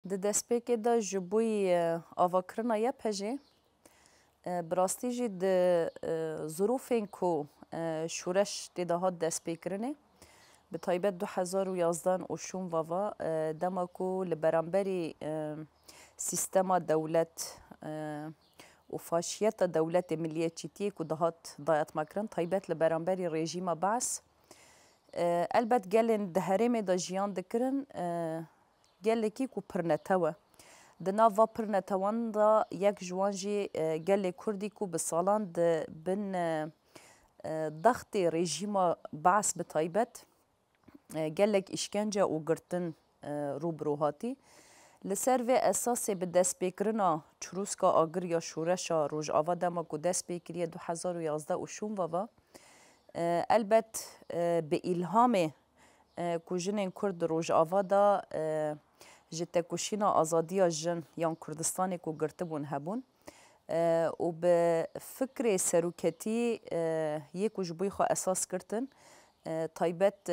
د دەستپێکê de ji bo avakirina ya pejê bi rastî jî di zirofên ku şûreş tê de hat destpêkirinê bi taybet 2011 û şûnva ve dema ku li beramberî sîstema dewlet û faşiyeta dewletê milliyetçîtiyê ku dihat dayatmakirin taybet li beramberî rejîma Baes elbet gelên di herêmê de jiyan dikirin gelekî ku pirnetew e. Di nav va pirnetewan da yek ji wan jî gelê Kurdî ku bi salan di bin dextê rejîma Baes bi taybet gelek îşkence û girtin rûbirû hatî. Li ser vê esasê bi destpêkirina çirûska agiriya şûreşa Rojava dema ku dest pê kiriye 2011 û şûnva ve elbet bi îlhamê ku jinên Kurd di Rojava da ji tekuşîna azadiya jin yan Kurdistanê ku girtibûn hebûn û bi fikrê seroketî yê ku ji bo xwe esas girtin taybet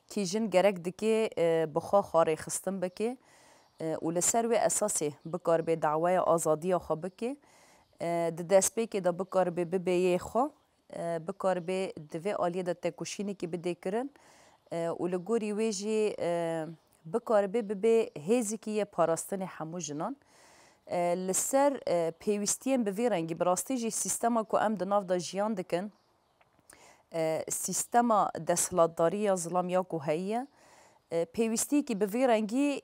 kî jin gerek dike bi xwe xwarêxistin bike û li ser wê esasê bikaribe dawaya azadiya xwe bike di destpêkê de bikaribe bibe yê xwe bikaribe di vê aliyê de tekuşînekî bidê kirin û li gorî wê jî bikaribe bibe hêzekî yê parastinê hemû jinan li ser pêwîstiyên bi vê rengî bi rastî jî sîstema ku em di nav da jiyan dikin sîstema desthilatdariya zilam ya ku heye pêwîstiyekî bi vê rengî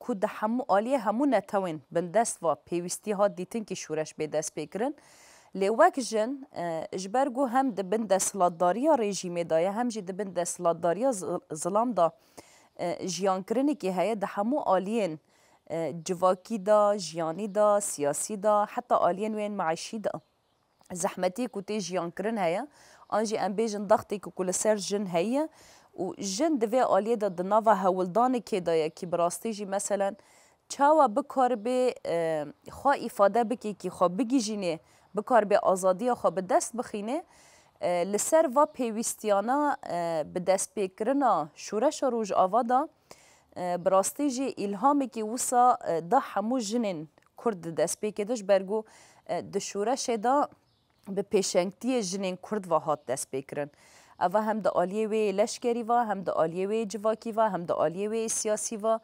ku di hemû aliyê hemû netewên bin dest va pêwîstî hat dîtin kî şûreş bê destpêkirin lê wek jin ji ber ku hem di bin desthilatdariya rejîmê de ye hem jî di bin desthilatdariya zilam da jiyankirinekî heye di hemû aliyên civakî da, jiyanî da, siyasî da heta aliyên wên meîşî da zehmetî ku tê jiyankirin heye an jî em bêjin dextێkî ku li ser jin heye û jin di vê aliyê de di nava hewildanekê de ye kî bi rastî jî meselen çawa bikaribe xwe îfade bike kî xwe bigîjînê bikaribe azadiya xwe bi dest bixîne li ser va pêwîstiyana bi destpêkirina şûreşa Rojava da bi rastî jî îlhamekî wisa da hemû jinên Kurd di destpêkê de ji ber ku di şûreşê da bi pêşengtiyê jinên Kurd ve hat destpêkirin. Ev hem di aliyê wê leşkerî ve hem di aliyê wê civakî ve hem di aliyê wê siyasî ve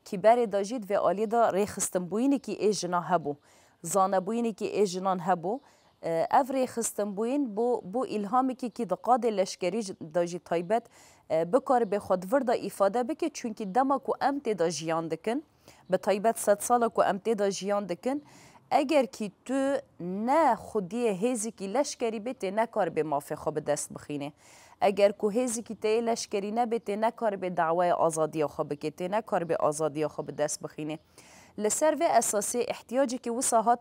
kî berê da jî di vê aliyê da rêxistinbûyînekî ê jina hebû zanebûyînekî ê jinan hebû ev rêxistinbûyîn bo îlhamekî kî di qadê leşkerî da jî taybet bikaribe xwe di vir da îfade bike çûnkî dema ku em tê da jiyan dikin bi taybet sed sala ku em tê da jiyan dikin eger kî tu ne xwediyê hêzekî leşkerî bê tê nekaribe mafê xwe bi dest bixîne eger ku hêzekî te yê leşkerî nebe tê nekaribe dawaya azadiya xwe bike tê nekaribe azadiya xwe bi dest bixîne li ser vê esasê ihtiyacekî wisa hat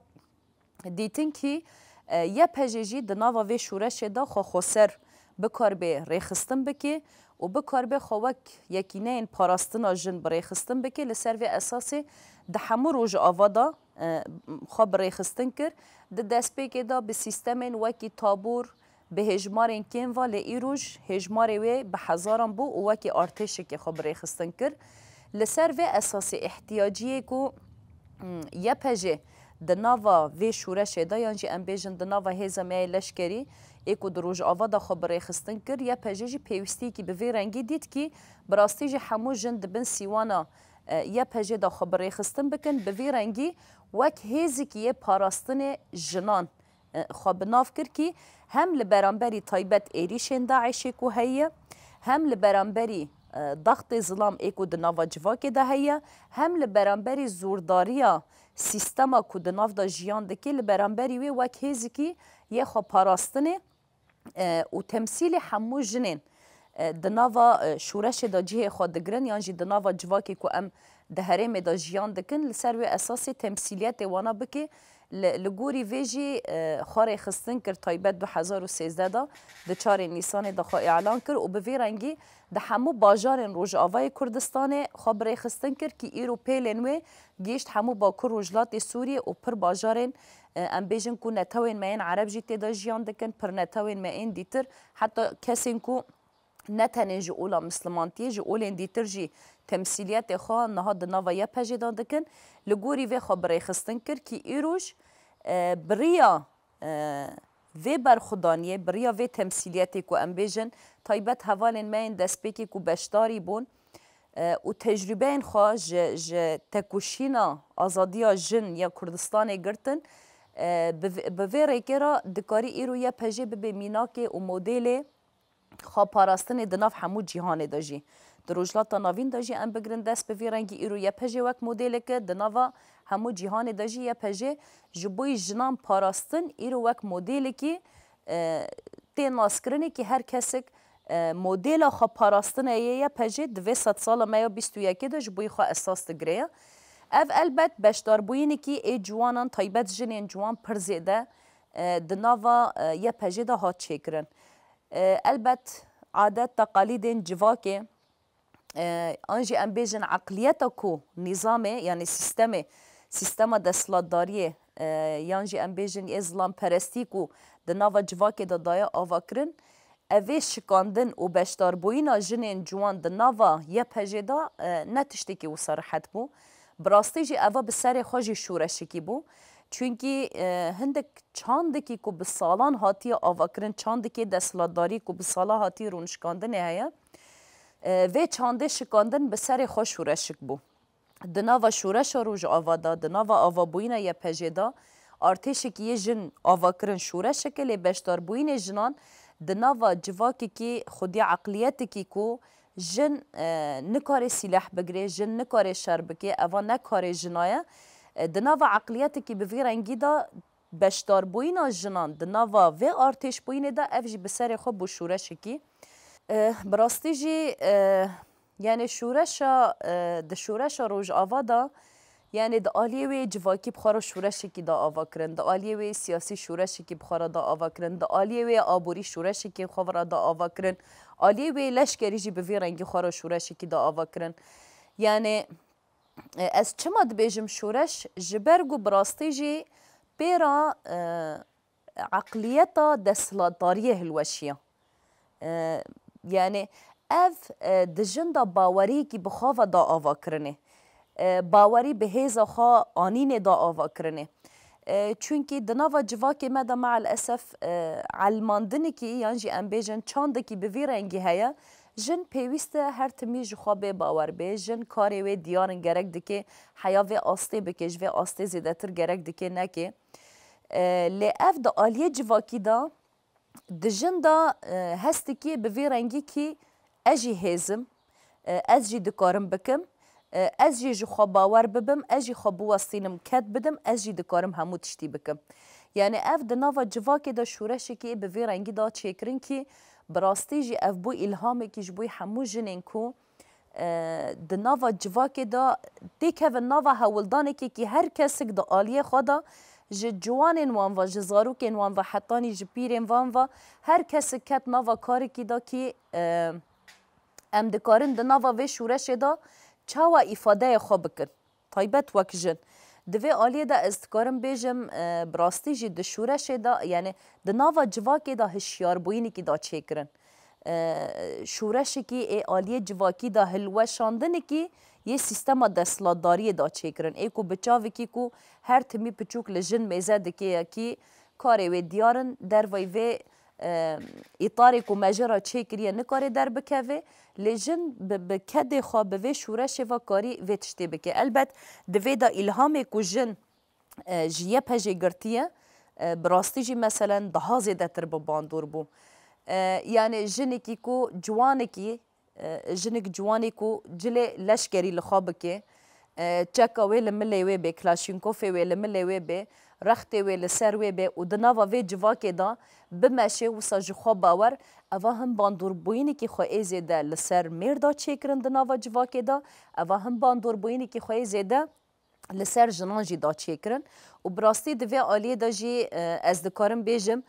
dîtin kî ya pejê jî di nava vê şûreşê de xwe xweser bikaribe rêxistin bike û bikaribe xwe wek yekîneyên parastina jin bi rêxistin bike li ser vê esasê di hemû Rojava da xwe bi rêxistin kir di destpêkê de bi sîstemên wekî tabûr bi hêjmarên kêm ve lê îroj hêjmarê wê bi hezaran bû û wekî artêşekê xwe bi rêxistin kir li ser vê esasê ihtiyaciyê ku ya pejê di nava vê şûreşê de yan jî em bêjin di nava hêza me yê leşkerî ê ku di Rojava da xwe bi rêxistin kir ya pejê jî pêwîstiyekî bi vê rengî dît kî bi rastî jî hemû jin dibin sîwana ya pejê de xwe bi rêxistin bikin bi vê rengî wek hêzekî yê parastinê jinan xwe bi nav kir kî hem li beramberî taybet êrîşên Daişê ku heye hem li beramberî dextê zilam ê ku di nava civakê de heye hem li beramberî zordariya sîstema ku di nav da jiyan dike li beramberî wê wek hêzekî yê xwe parastinê û temsîlê hemû jinên di nava şûreşê de cihê xwe digirin yan jî di nava civakê ku em di herêmê de jiyan dikin li ser wê esasê temsîliyetê wana bike li gorî vê jî xwe rêxistin kir taybet 2013 da di 4 Nîsanê de xwe îlan kir û bi vê rengî di hemû bajarên Rojavayê Kurdistanê xwe bi rêxistin kir kî îro pêlên wê gêşt hemû Bakur Rojhilatê Sûriyê û pir bajarên em bêjin ku netewên me yên Ereb jî tê de jiyan dikin pir netewên me yên dîtir heta kesên ku نتنه جی اولا مسلمانتیه جی اولین دیتر جی تمثیلیت خواه نها دناوا یا پجیدان دکن لگوری وی خواه برای خستن کر که ایروش بریا وی برخودانیه بریا وی تمثیلیتی که ام بیجن تایبت حوالین مین دست بکی که بشتاری بون و تجربه این خواه تکوشینا آزادیا جن یا کردستان گرتن به وی ریکرا دکاری ایرو یا پجی به میناک و مدل خواه پاراستن دناف همو جیهان داجی در روجلات ناوین داجی ام بگرن دست به وی رنگی ایرو یا پجی وک مدل که دناوا همو جیهان داجی یا پجی جبوی جنان پاراستن ایرو وک مدل که تی ناسکرنه که هر کسک مدل خواه پاراستن یا پجی دوی 100 سال میا 21 دا جبوی خواه اساس دگره اف البت بشدار بوینی که ای جوانان تایبت جنین جوان پرزیده دناوا یا پجی دا هات چکرن البت عادت تقاليد جواكي انجي ام بيجن عقليتا كو نظامي يعني سيستم دسلاتداريه يانجي ام بيجن اسلام پرستی کو دناوا جواكي دا دايا آواکرن اوه شکاندن و بشدار بوینا جنین جوان دناوا یا پجدا نتشتکی و صراحت بو براستی جی اوه بسر خوشی شورشکی بو چونکی هندک چاندکی کو به سالان هاتی آواکرن چاندکی دستلاتداری کو به سالا هاتی رونشکاندن هیا و چانده شکاندن به سر خوش شورشک بو دناوا شورش روز آوادا دناوا آوا بوینا یا پجدا ارتشکی یه جن آواکرن شورشک لی بشتار بوین جنان دناوا جواکی که خودی عقلیتی که کو جن نکار سلاح بگیره جن نکار شر بگیره اوا نکار جنایه دناوا عقلیتی که به رنگی دا بشدار بوینا جنان دناوا و ارتش بوینه دا افجی بسر خوب بو شورش کی براستی جی یعنی شورش روز آوا دا یعنی دا آلیه وی جواکی بخارا شورش کی دا آوا کرن دا آلیه وی سیاسی شورش کی بخارا دا آوا کرن دا آلیه وی آبوری شورش کی بخارا دا آوا کرن آلیه وی لشکری جی به رنگی خارا شورش کی دا آوا کرن یعنی از چما دبیجم شورش جبرگو براستی جی بیرا عقلیتا دستلاتداری هلوشیه یعنی اف دجن دا باوری کی بخواه دا آوا کرنه باوری به هیزا خواه آنین دا آوا کرنه چونکی دناوا جواکی مدا مع الاسف علماندنی کی یعنی ام بیجن چانده کی به رنگی هیا جن پیوسته هر تمی جخوا به باور به جن کاری و دیارن گرک دکه حیا و آسته بکش و آسته زیده تر گرک دکه نکه لی اف دا آلیه جواکی دا دجن دا هستی که به رنگی که اجی هزم از جی دکارم بکم از جی جخوا باور ببم از جی خوا بوستینم کد بدم از جی دکارم همو تشتی بکم یعنی اف دناوا جواکی دا شورشی که به رنگی دا چکرین که براستی جی اف بو الهامی که جبوی همو جنین کو دناوا جواکی دا دیکه و ناوا هولدانی که هر کسک دا آلیه خدا جی جوانین وان و جی زاروکین وان و حتانی جی پیرین وان و هر کسک کت ناوا کاری که دا که ام دکارن دناوا و شورش دا چاوا افاده خواه بکن طایبت وک جن دوی آلیه دا استکارم بیجم براستی جی ده شورش دا یعنی ده ناوا جواکی دا هشیار بوینی که دا چکرن شورشی که ای آلیه جواکی دا هلوشاندنی که یه سیستم دستلاتداری دا چکرن ای کو بچاوی که کو هر تمی پچوک لجن میزه دکه که کاری و دیارن در وی اطاری کو مجرا چکریه نکاری در بکوه لیجن بکده خواه به شورش و کاری و تشتی بکه البته دوی دا الهام کو جن جیه پجه گرتیه براستی جی مثلا ده زیده تر بباندور بو یعنی جنکی کو جوانکی جنک جوانی کو جلی لشکری لخواب که چکا وی لملی وی به کلاشینکوف وی لملی وی به رخت وی لسر وی به و دناوا وی جواکی دا بمشه و ساج خو باور اوا هم باندور بوینی که خو ایزیده لسر مردا چیکرن دناوا جواکی دا اوا هم باندور بوینی که خو ایزیده لسر جنان جی دا چیکرن و براستی دوی آلیه دا جی از دکارم بیجم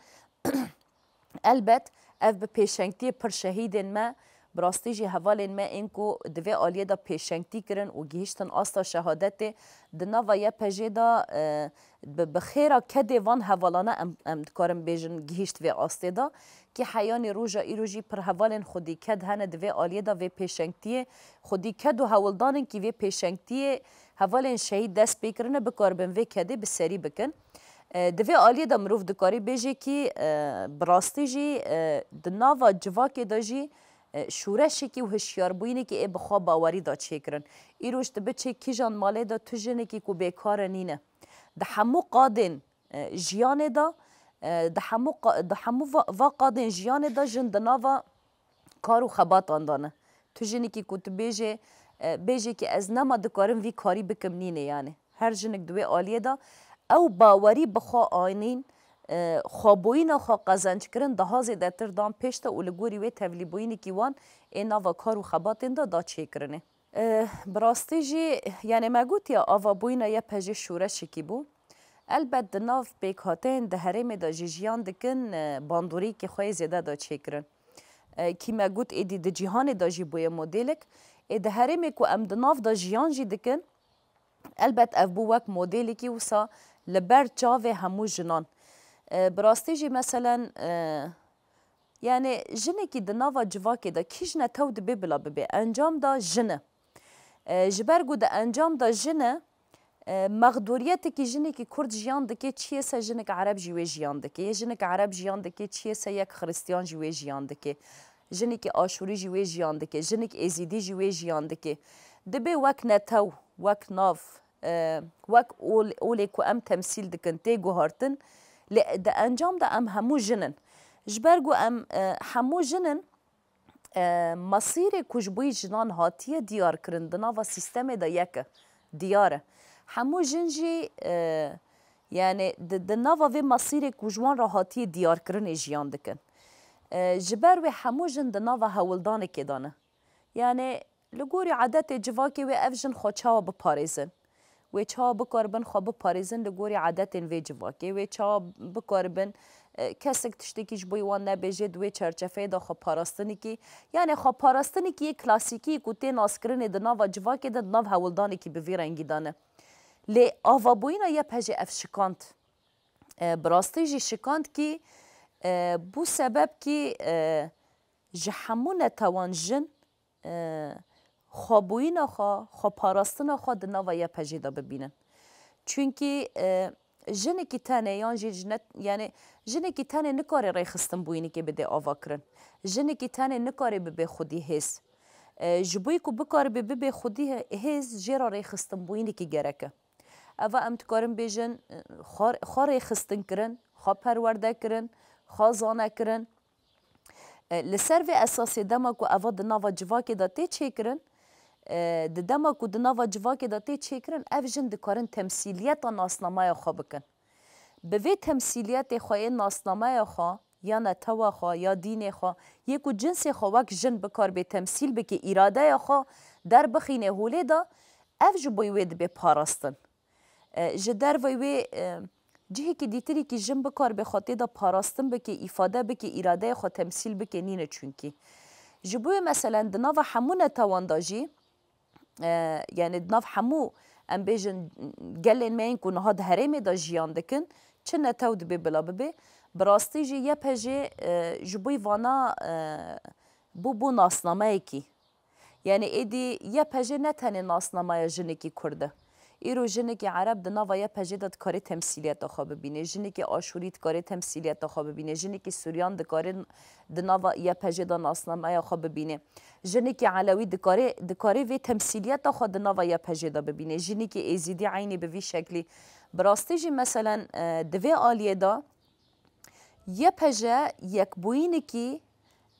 البت اف به پیشنگتی پر شهیدن ما براستی جی هوالین ما اینکو دوی آلیه دا پیشنگتی کرن و گیشتن آستا شهادت دناوا یا پجه دا بخیره کده وان هوالانه ام دکارم بیجن گیشت و آسته دا که حیانی روژا ایروژی پر هوالین خودی کد هنه دوی آلیه دا و پیشنگتی خودی کد و هولدانن که و پیشنگتی هوالین شهید دست بکرنه بکار بن و کده بسری بکن دوی آلیه دا مروف دکاری بیجه که براستی جی دناوا جواک دا جی شورشی که و هشیار بوینی که ای بخوا باوری دا چه کرن ایروش دبه چه کی جان ماله دا تو جنه که کو بیکار نینه ده همو قادن جیانه دا ده همو و قادن جیانه دا جن دناوا کارو خبات آندانه تو جنه که کو تو بیجه که از نما دکارم وی کاری بکم نینه یعنی هر جنک دوی آلیه دا او باوری بخوا آینین خوابوینا خوا قزنج کرن دهازی دتر دام پیشتا و لگوری وی تولی بوینی کی وان اینا و کارو خباتین دا چه کرنه براستی جی یعنی مگوت یا آوا بوینا یا پجه شورشی کی بو البته دناف بیکاتین ده هرم دا جیجیان دکن باندوری که خواه زیده دا چه کرن کی مگوت ایدی ده جیهان دا جی بوی مدلک ده هرم که ام دناف دا جیان جی دکن البته اف بو وک مدلی کی وسا لبر چاوه همو جنان براستی جی مثلا یعنی جنه کی دناوا جواکی دا کیش نتاو دبی بلا ببی انجام دا جنه جبرگو دا انجام دا جنه مقدوریت کی جنه کی کرد جیان دکی چیه سا جنه که عرب جیوه جیان دکی یه جنه که عرب جیان دکی چیه سا یک خریستیان جیوه جیان دکی جنه کی آشوری جیوه جیان دکی جنه کی ازیدی جیوه جیان دکی دبی وک نتاو وک ناف وک اولی که ام تمثیل دکن تیگو هارتن ده انجام ده ام همو جنن جبرگو ام همو جنن مصیر کجبوی جنان هاتیه دیار کرندنا و سیستم ده یک دیاره همو جنجی یعنی ده ناوا و مصیر کجوان را هاتیه دیار کرن جیان دکن جبر و همو جن ده ناوا هولدانه که دانه یعنی لگوری عادت جواکی و افجن خوچاوا بپاریزن و چا بکاربن خواب پاریزن لگوری عادت وی جواکی و چا بکاربن کسک تشتکیش بویوان نبیجه دوی چرچفه دا خواب پاراستنی کی یعنی خواب پاراستنی کی کلاسیکی کتی ناسکرن دنا و جواکی دا دناو هولدانی کی بوی رنگی دانه لی آوا بوینا یه پجه اف شکاند براستی جی شکاند کی بو سبب کی جحمون توان جن خوابوینا خواب پاراستنا خوا دناوا یا پجیدا ببینن چونکی جنه کی تنه یان جنت یعنی جنه کی تنه نکاره رای خستن بوینی که بده آوا کرن جنه کی تنه نکاره به خودی حس جبوی کو بکاره به خودی حس جرا رای خستن بوینی که گرکه اوا ام تکارم بیجن خار خستن کرن خوا پرورده کرن خوا زانه کرن لسر و اساسی دما کو اوا دناوا جواکی دا تی چه کرن د دما کو د نوا جواکی دا تی چیکرن اف جن دکارن تمثیلیت ناسنامه خو بکن به وی تمثیلیت خو ناسنامه خو یا نتوا خو یا دین خو یکو جنس خو وک جن بکار به تمثیل بکی اراده خو در بخینه هوله دا اف جو بوید به پاراستن جدر وی جهی که دیتری که جن بکار به خاطر دا پاراستن بکی ifade بکی اراده خو تمثیل بکی نینه چونکی جبوی مثلا دنا و همون توانداجی یعنی دناف همو ام بیجن گلین مین کن هاد هرمی دا جیان دکن چه نتاو دبی بلا ببی براستی جی یه پجی جبوی وانا بو ناسنامه کی یعنی ایدی یه پجی نتنی ناسنامه جنی کی کرده ایرو جنی کی عرب دناوا یه پجی داد کاری تمثیلیت خواه ببینه جنی کی آشوریت کاری تمثیلیت خواه ببینه جنی کی سوریان دکاری دناوا یه پجی دا ناسنامه خواه ببینه جنی کی علوی دکاری وی تمثیلیت خواه دناوا یه پجی دا ببینه جنی کی ایزیدی عینی به وی شکلی براستی جی مثلا دوی آلیه دا یه پجی یک بوینه کی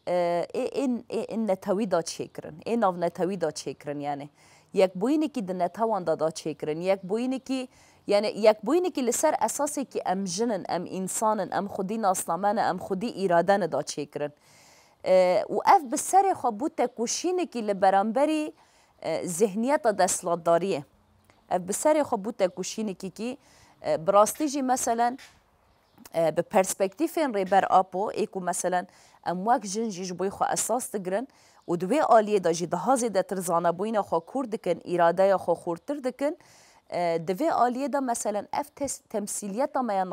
این نتاوی دا چیکرن این ناو نتاوی دا چیکرن یعنی یک بوینی که د نتوان دادا چیکرن یک بوینی که یعنی یک بوینی که لسر اساسی که ام جنن ام انسانن ام خودی ناسنامن ام خودی ارادن دا چیکرن و اف بسر خو بو تکوشینی که لبرانبری ذهنیت دستلاتداریه اف بسر خو بو تکوشینی که براستی جی مثلا به پرسپکتیفین ریبر آپو ایکو مثلا ام وک جن جیج بوی خو اساس تگرن و دوی آلیه دا جی ده زیده تر زانبوین خو کور دکن اراده خو خورتر دکن دوی آلیه دا مثلا اف تمثیلیت ما یا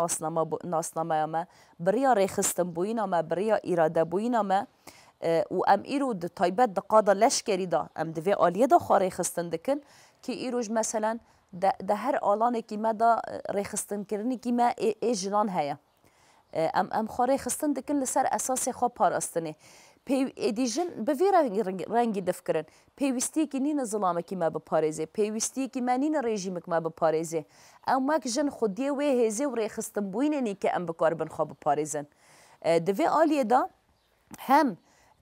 ناسنامه ما بریا ریخستن بوینا ما بریا اراده بوینا ما و ام ایرو د تایبت د قاده لشکری دا ام دوی آلیه دا خو ریخستن دکن که ایروش مثلا ده هر آلانه که ما دا ریخستن کرنی که ما ای جنان هیا ام خو ریخستن دکن لسر اساس خو پاراستنه ایدیجن به وی رنگی دفکرن پیوستی که نین ظلامه که ما بپارزه پیوستی که من نین رژیم که ما بپارزه اما که جن خودی و هزه و ریخستن بوینه نی که ام بکار بن خواب بپارزن دوی آلیه دا هم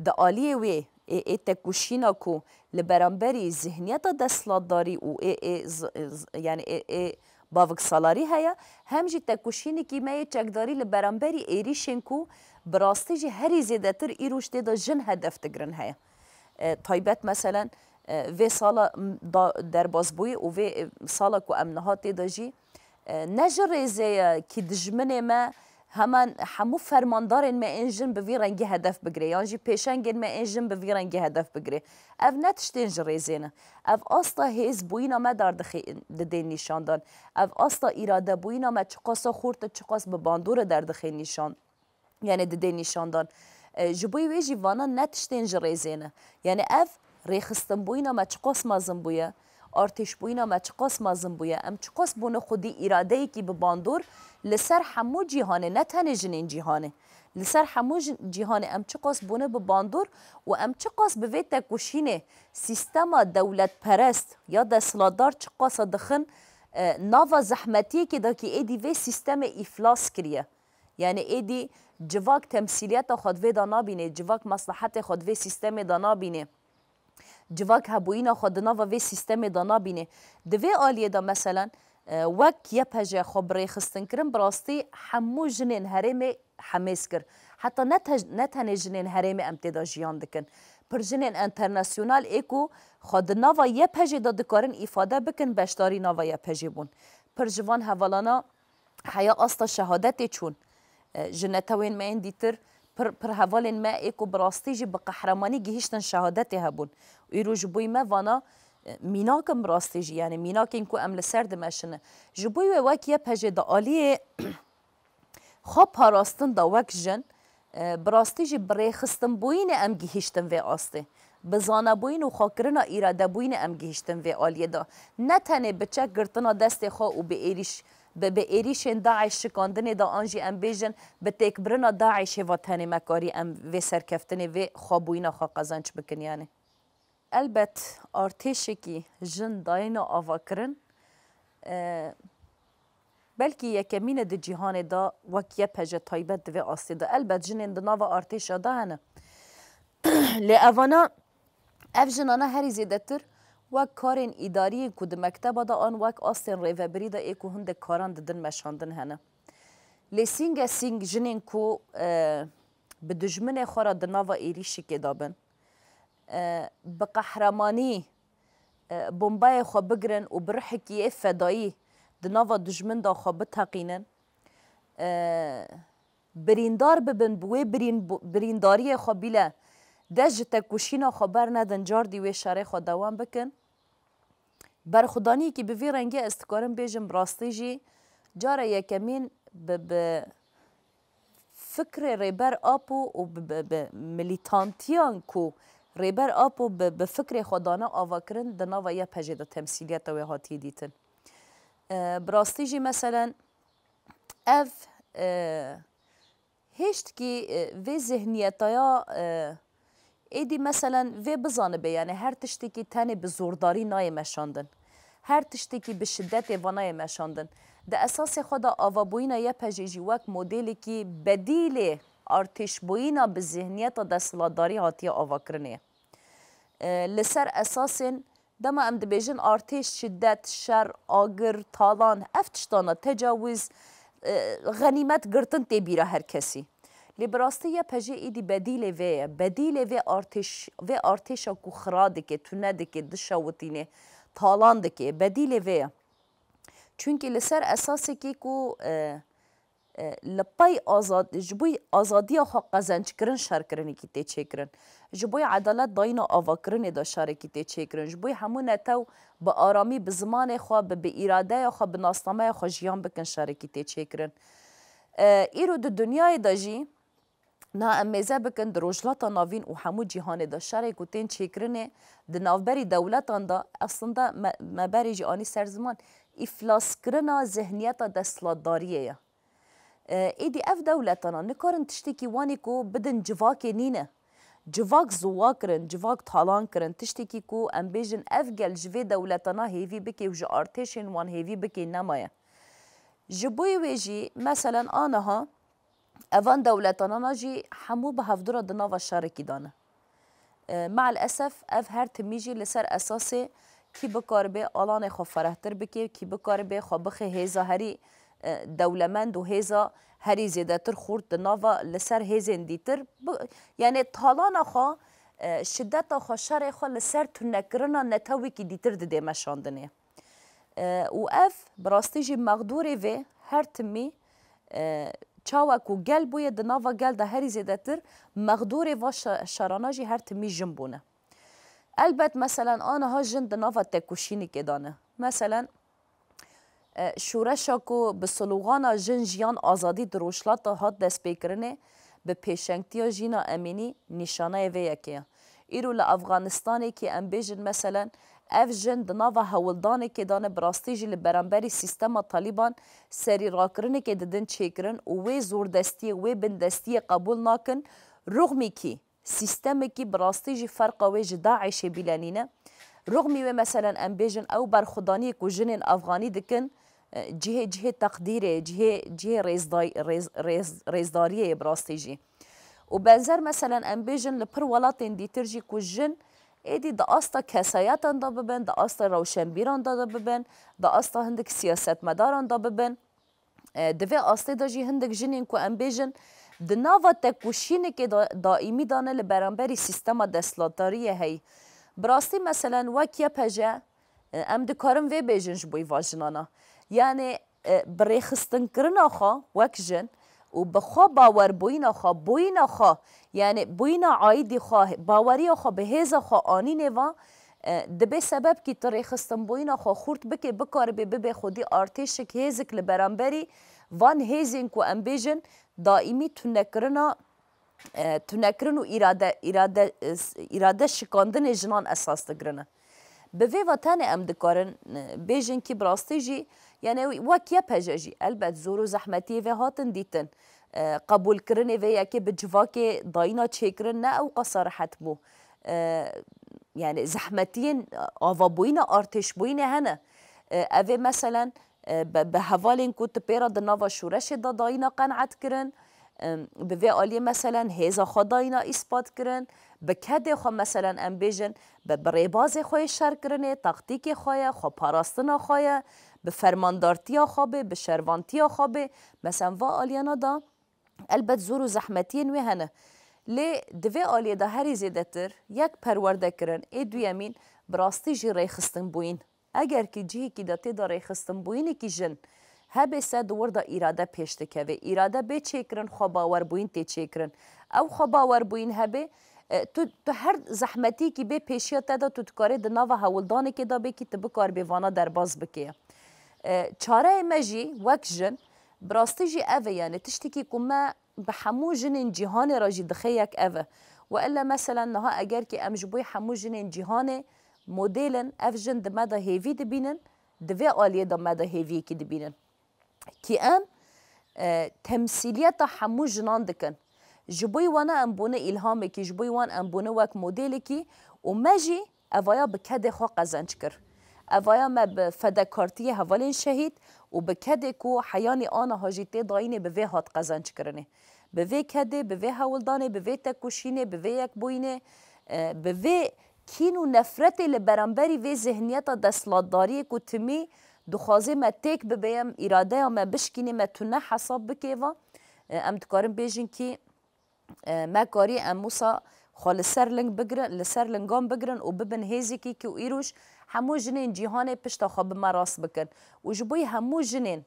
دا آلیه وی ای تکوشینا کو لبرانبری ذهنیت دستلات داری و یعنی باوک سالاری هیا هم جی تکوشینی که ما چکداری لبرانبری ایریشن کو براستی جی هری زیده تر ایروش دیده جن هدف تگرن هیا تایبت مثلا وی سالا در بازبوی و وی سالا کو امنهات دیده جی نجر ریزه که دجمن ما همان همو فرماندارن ما انجن به وی رنگی هدف بگیره یعنی جی پیشنگن ما انجن به وی رنگی هدف بگیره اف نتشتین جریزینه اف اصلا هیز بوینا ما در دین نشان دان اف اصلا اراده بوینا ما چقاسا خورت چقاس به باندور در دخین نشان یعنی دین نشان دان جبوی ویجی وانا نتشتین جریزینه یعنی اف ریخستن بوینا ما چقاس مازن بویه آرتش بوینا ما چقاس مازن بویه ام چقاس بونه خودی اراده ای که به باندور لسر همو جیهانه نه تنه جنین جیهانه لسر همو جیهانه ام چقاس بونه به باندور و ام چقاس به ویت تکوشینه سیستما دولت پرست یا دستلادار چقاس دخن ناوا زحمتی که دا که ایدی وی سیستم افلاس کریه یعنی ایدی جواک تمثیلیت خود وی دا نابینه جواک مصلحت خود وی سیستم دا نابینه جواک هبوینا خود ناوا وی سیستم دا نابینه دوی آلیه دا مثلا وک یه پجه خوب ریخستن کرن براستی همو جنین هرم حمیس کر حتی نتنه جنین هرم امتدا جیان دکن پر جنین انترناسیونال ایکو خود ناوا یه پجه دا دکارن ایفاده بکن بشتاری ناوا یه پجه بون پر جوان حوالانا حیا اصلا شهادتی چون جنتوین ما این دیتر پر حوالین ما ایکو براستی جی بقهرمانی گهشتن شهادتی هبون ایرو جبوی ما وانا میناکم براستی جی یعنی میناک اینکو امل سرد مشنه جبوی و وک یه پجه دا آلیه خواب پاراستن دا وک جن براستی جی بریخستن بوین ام گهشتن و آسته بزانه بوین و خاکرنا ایراده بوین ام گهشتن و آلیه دا نتنه بچک گرتنا دست خواه و به ایریش به ایریشن داعش شکاندن دا آنجی ام بیجن به تکبرنا داعش و تنه مکاری ام و سرکفتن و خوابوینا خواه قزنچ بکن یعنی البت ارتشی که جن داینا آوا کرن بلکه یکمین د جهان دا وکیه پجه تایبت دوی آستی دا البت جنین دا ناوا ارتش دا هنه لی اوانا اف جنانا هری زیده تر وک کارین اداری که د مکتب دا آن وک آستین ریوبری دا ایکو هنده کاران ددن مشاندن هنه لی سینگ جنین که به دجمن خورا دا ناوا ایریشی که دابن بقهرمانی بمبای خو بگرن و برحکی فدایی دناوا دجمن دا خو بتقینن بریندار ببن بوی برینداری خو بیله دج تکوشینا خبر ندن جار دیوی شاره خو دوام بکن بر خدانی که بوی رنگی استکارم بیجم براستی جی جاره یکمین به فکر ریبر آپو و به ملیتانتیان کو ریبر آپو به فکر خودانه آوا کرن دنا و یه پجه دا تمثیلیت و هاتی دیتن براستی جی مثلا اف هشت که وی ذهنیتایا ایدی مثلا وی بزانه به یعنی هر تشتی که تنه به زورداری نای مشاندن هر تشتی که به شدت وانای مشاندن ده اساس خدا آوا بوینا یه پجه جی وک مدلی که بدیل ارتش بوینا به ذهنیت و دستلاداری هاتی آوا کرنه لسر اساس دما ام دبیجن ارتش شدت شر آگر تالان افتشتانا تجاوز غنیمت گرتن تبیره هر کسی لیبراستی یا پجه ایدی بدیل وی ارتش کو خراده که تونه دکه دشاوتینه تالان دکه بدیل وی چونکه لسر اساسی که کو لپای آزاد جبوی آزادی خو قزنج کرن شر کرنی کی ته چیکرن جبوی عدالت داینا آوا کرن دا شر کی ته چیکرن جبوی همون تو به آرامی به زمان خو به اراده خو به ناسنامه خو جیان بکن شر کی ته چیکرن ایرو د دنیای دجی نا امیزه بکن دروجلاتا ناوین و همو جهان دا شر کو تن چیکرنه د ناوبری دولتان دا اصلا مبری جانی سرزمان افلاس کرنا ذهنیت دستلاتداریه ایدی اف دولتانا نکارن تشتکی وانی کو بدن جواک نینه جواک زوا کرن جواک تالان کرن تشتکی کو ام بیجن اف گل جوی دولتانا هیوی بکی و جا ارتشن وان هیوی بکی نمایه جبوی ویجی مثلا آنها اوان دولتانا ناجی همو به هفدورا دناوا شارکی دانه مع الاسف اف هر تمیجی لسر اساس کی بکار به آلان خو فرهتر بکی کی بکار به خو بخه هیزا هری دولمند و هیزا هری زیده تر خورد ناوا لسر هیزن دیتر یعنی تالان خو شدت خو شر خو لسر تنکرنا نتاوی کی دیتر ده مشاندنه و اف براستیجی مقدوری و هر تمی چاوکو گل بوی د ناوا گل ده هری زیده تر مقدوری و شراناجی هر تمی جنبونه البته مثلا آنها جن د ناوا تکوشینی که دانه مثلا شورشا کو به سلوغانا جن جیان آزادی دروشلات هات دست بکرنه به پیشنگتیا جینا امینی نشانه و یکیه ایرو لافغانستانی که ام بیجن مثلا اف جن دناوا هولدانی که دانه براستی جی لبرانبری سیستم طالبان سری راکرنه که ددن چیکرن و وی زور دستی و بندستی قبول ناکن رغمی کی سیستمی که براستی جی فرق و داعش بیلانینه رغمی و مثلا ام بیجن او برخودانی که جنین افغانی دکن جهه تقدیره جهه ریزداریه براستیجی و بنظر مثلا ام بیجن لپر ولاتین دیترجی که جن ایدی دا استا کسایتان دا ببن دا استا روشنبیران دا ببن دا استا هندک سیاست مداران دا ببن دوی استی دا جی هندک جنین که ام بیجن د ناوا تکوشینه که دائمی دانه لبرانبری سیستم دستلاتاریه هی براستی مثلا وکیه پجه ام دکارم وی بیجنج بوی واجنانا یعنی بریخستن کرن آخا وک جن و بخوا باور بوین آخا یعنی بوین عایدی خواه باوری آخا به هیز آخا آنی نوا دبی سبب کی تریخستن بوین آخا خورد بکی بکار بی خودی آرتش که هیزک لبرانبری وان هیزین کو ام بیجن دائمی تنکرن و اراده شکاندن جنان اساس دگرنه به وی وطن ام دکارن بیجن کی براستی جی یعنی وکیه پجاجی البته زور و زحمتی و هاتن دیتن قبول کرنه و یکی به جواک داینا چیکرن نه او قصارحت بو یعنی زحمتین آوا بوین آرتش بوین هنه اوه مثلا به حوالین کو تپیرا دناوا شورش دا داینا قنعت کرن به وی آلی مثلا هیزا خوا داینا اثبات کرن به کده خوا مثلا ام بیجن به بریباز خواه شر کرنه تاکتیک خواه پاراستنا خواه به فرماندارتیا خواه به شروانتیا خواه مثلا و آلیانا دا البته زور و زحمتین وی هنه لی دوی آلی دا هری زیده تر یک پرورده کرن ای دوی امین براستی جی ریخستن بوین اگر که جیه که دا تی دا ریخستن بوینی که جن هبه سد ورده اراده پیشته که و اراده به چه کرن خواه باور بوین تی چه کرن او خواه باور بوین هبه تو هر زحمتی که به پیشیت دا تو تکاره دا ناو هولدانی که دا بکی تبکار بیوانا در باز بکیه چاره مجی وک جن براستی جی اوه یعنی تشتی که کما به همو جنین جهان را جی دخی یک اوه و الا مثلا نها اگر که ام جبوی همو جنین جهان مدلن اف جن ده مده هیوی دبینن دوی آلیه ده مده هیوی که دبینن که ام تمثیلیت همو جنان دکن جبوی وانا ام بونه الهامه که جبوی وان ام بونه وک مدلی که و مجی اوایا بکده خواه قزنج کر اوایا ما بفدکارتی حوالین شهید و بکده کو حیانی آنها هاجیته داینه به وی هات قزنج کرنه به وی کده به وی هولدانه به وی تکوشینه به وی یک بوینه به وی کین و نفرت لبرانبری وی ذهنیت دستلاتداری کو تمی دخوازه ما تک ببیم اراده ما بشکینه ما تونه حساب بکه و ام دکارم بیجن که ما کاری ام موسا خال لسر لنگام بگرن و ببن هیزی که ایروش همو جنین جیهان پشتا خواب ما راست بکن و جبوی همو جنین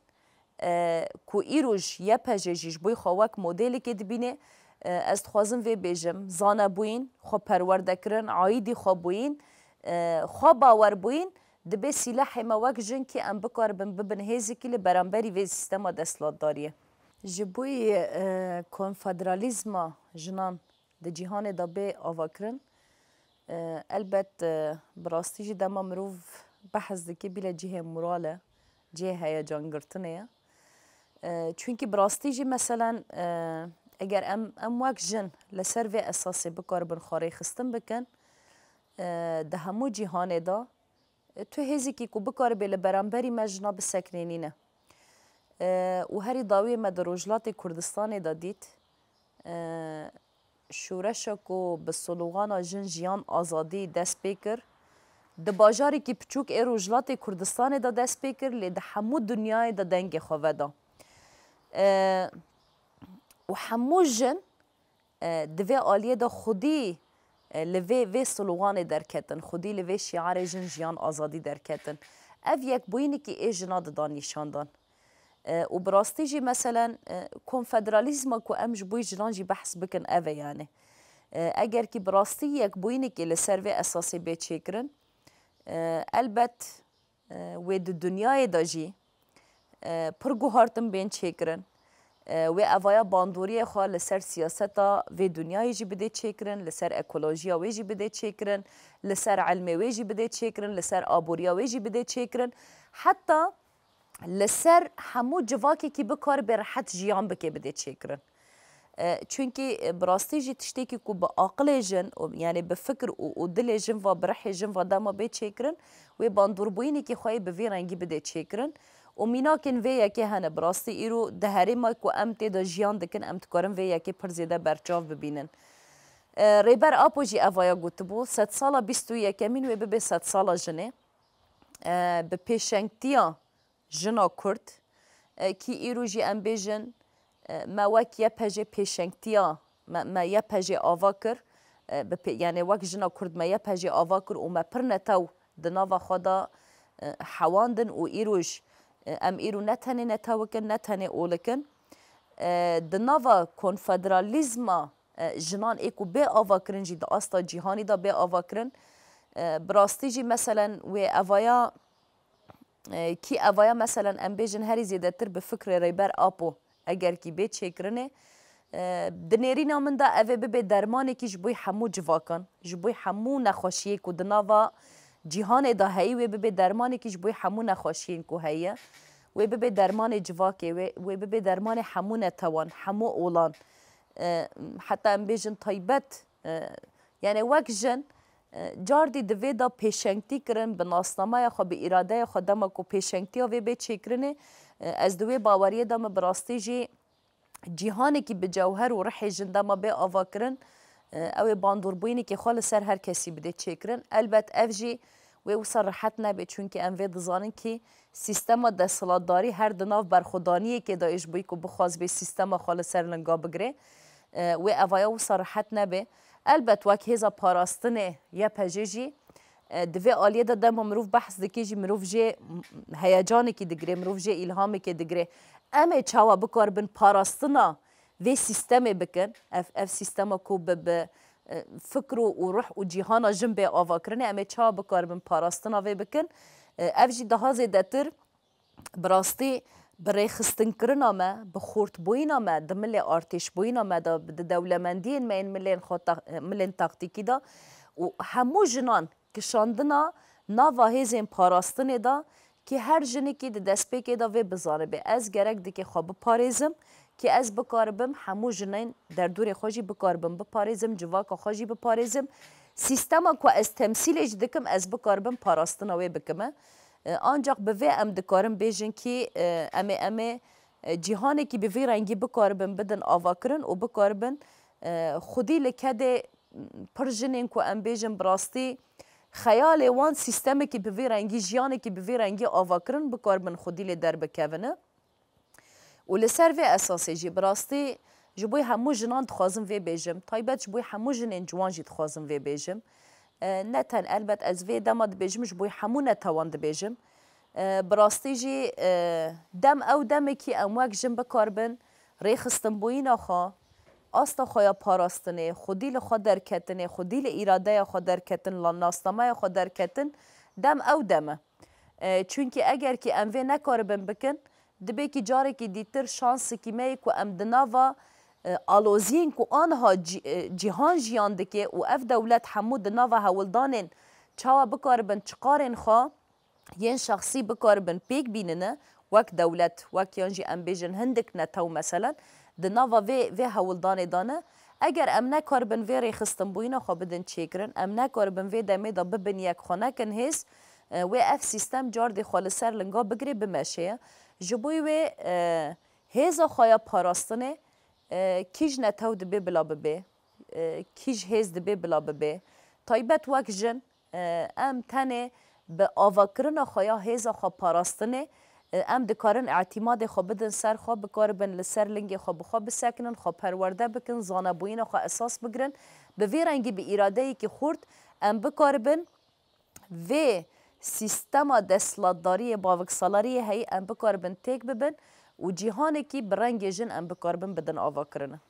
کو ایروش یه پجیجیش بوی خواک مدلی که دبینه از خوازم وی بیجم زانه بوین خو پرورده کرن عایدی خو بوین خو باور بوین دبی سلاح موک جن که ام بکار ببن هزی که برانبری وی سیستما دستلات داریه جبوی کنفدرالیزما جنان د جهان دا بی آوا کرن البت براستی جی دما مروف بحث دکی بیل جهه موراله جهه هیجان گرتنه چونکی براستی جی مثلا اگر ام وک جن لسر و اساسی بکار بن خاری خستن بکن ده همو جهان دا تو هزی که کو بکار بیل برانبری مجنا بسکنینینه و هری داوی مدروجلات کردستان دا دید شورش کو به سلوغان جن جیان آزادی دست بکر د باجاری که پچوک ای روجلات کردستان دا دست بکر لی ده همو دنیای دا دنگ خواه دا و همو جن دوی آلیه دا خودی لوی سلوغان درکتن خودی لوی شعار جن جیان آزادی درکتن او یک بوینی که ای جنا دا نشاندن و براستی جی مثلا کنفدرالیزم کو امج بوی جلان جی بحث بکن اوه یعنی اگر که براستی یک بوینی که لسر و اساسی بیت چکرن البت و د دنیای دا جی پرگو هارتم بین چکرن و اوایا باندوری خواه لسر سیاستا و دنیای جی بده چکرن لسر اکولوژیا وی جی بده چکرن لسر علمی وی جی بده چکرن لسر آبوریا وی جی بده چکرن حتی لسر همو جواکی که بکار به راحت جیان بکه بده چکرن چونکی براستی جی تشتی که با عقل جن یعنی به فکر و دل جن و برح جن و دما به چکرن و باندور بوینی که خواهی به وی رنگی بده چکرن و میناکن وی یکی هنه براستی ایرو دهری ما که امتی دا جیان دکن امتکارن وی یکی پر زیده برچاو ببینن ریبر آپو جی اوایا گوت بو 100 سالا 21 و به 100 سالا جنه به پیشنگتیا جنا کرد کی ایرو جی ام بیجن ما وک یه پجه پیشنگتیا ما یه پجه آوا کر یعنی وک جنا کرد ما یه پجه آوا کر و ما پر نتاو دناوا خدا حواندن و ایروش ام ایرو نتنه نتاوکن نتنه اولکن دناوا کنفدرالیزما جنان ایکو بی آوا کرن جی دا استا جیهانی دا بی آوا کرن براستی جی مثلا و اوایا کی اوایا مثلا ام بیجن هری زیاده تر به فکر ریبر آپو اگر کی بیت چکرنه دنیرینا من دا اوه به درمانی که جبوی همو جواکن جبوی همو نخوشیه که دناوا جهان دا هی و به درمانی که جبوی همو نخوشیه که هیه و به درمان جواکه و به درمان همو نتوان همو اولان حتی ام بیجن طیبت یعنی وک جن جاردی دوی دا پیشنگتی کرن به ناسنامه خو به اراده خو دما کو پیشنگتی وی به چکرنه از دوی باوریه دما براستی جی جهانی که به جوهر و روح جندما به آوا کرن او باندور بوینی که خال سر هر کسی بده چکرن البت افجی و صراحت نبه چون که ام وی دزانن که سیستم دستلاتداری هر دناو برخودانیه که دایش بوی که بخواز به سیستم خال سر لنگا بگره و اوایا و صراحت نبه البت وک هزا پاراستنه یا پجیجی دوی آلیه دا دم مروف بحث دکی جی مروف جی هیجانی که دگره مروف جی الهامی که دگره امه چاوا بکار بن پاراستنا وی سیستم بکن اف سیستم کو به فکر و روح و جهان جنبه آوا کرنه امه چاوا بکار بن پاراستنا وی بکن اف جی ده زیده تر براستی برای خستن کرنا ما بخورت بوینا ما دمل آرتش بوینا ما دا دولمندین ما این ملین تاکتیکی دا و همو جنان که شاندنا ناوا هزین پاراستن دا که هر جنی که دست پیک دا وی بزاره به از گرک دی که خواب پاریزم که از بکاربم همو جنین در دور خوشی بکاربم بپاریزم جواک خوشی بپاریزم سیستما که از تمثیلش دکم از بکاربم پاراستن وی بکمه آنجا به وی ام دکارم بیجن که امه جهانی که به وی رنگی بکاربن بدن آوا کرن و بکاربن خودی لکده پرجنین که ام بیجن براستی خیال وان سیستمی که به وی رنگی جهانی که به وی رنگی آوا کرن بکاربن خودی لدر بکونه و لسر وی اساسی جی براستی جبوی همو جنان تخوازم وی بیجم طایبت جبوی همو جنین جوان جی تخوازم وی بیجم نه تن البت از وی دماد بیجم جبوی همو نتوان بیجم براستی جی دم او دمی که اموک جن بکاربن ریخستن بوینا خوا آستا خویا پاراستنه خودی لخوا درکتنه خودی لإراده خوا درکتن لناستامه خوا درکتن دم او دمه چونکه اگر که ام وی نکاربن بکن دبی که جاره که دیتر شانس که می که ام دناوا آلوزین که آنها جهان جیانده که و اف دولت همو دناوا هولدانین چاوا بکاربن چقارن خوا ین شخصی بکاربن پیک بیننه وک دولت وک یانجی ام بیجن هندک نتاو مثلا دناوا وی هولدان دانه اگر ام نکاربن وی ریخستن بوینا خوا بدن چیکرن ام نکاربن وی دمی دا ببن یک خانه کن هیس و اف سیستم جار دی خال سر لنگا بگری بمشه جبوی و هیزا خوایا پاراستنه کیج نتاو دبی بلا ببی کیج هیز دبی بلا ببی تایبت وک جن ام تنه به آواکرنا خوایا هیزا خوا پاراستنه ام دکارن اعتماد خوا بدن سر خوا بکاربن لسر لنگی خوا بخوا بسکنن خوا پرورده بکن زانبوین خوا اساس بگرن به وی رنگی به اراده ای که خورد ام بکاربن و سیستما دستلاتداری باوک سالاری هی ام بکاربن تیک ببن و جهانی که برنگ جن ام بکاربن بدن آوا کرنه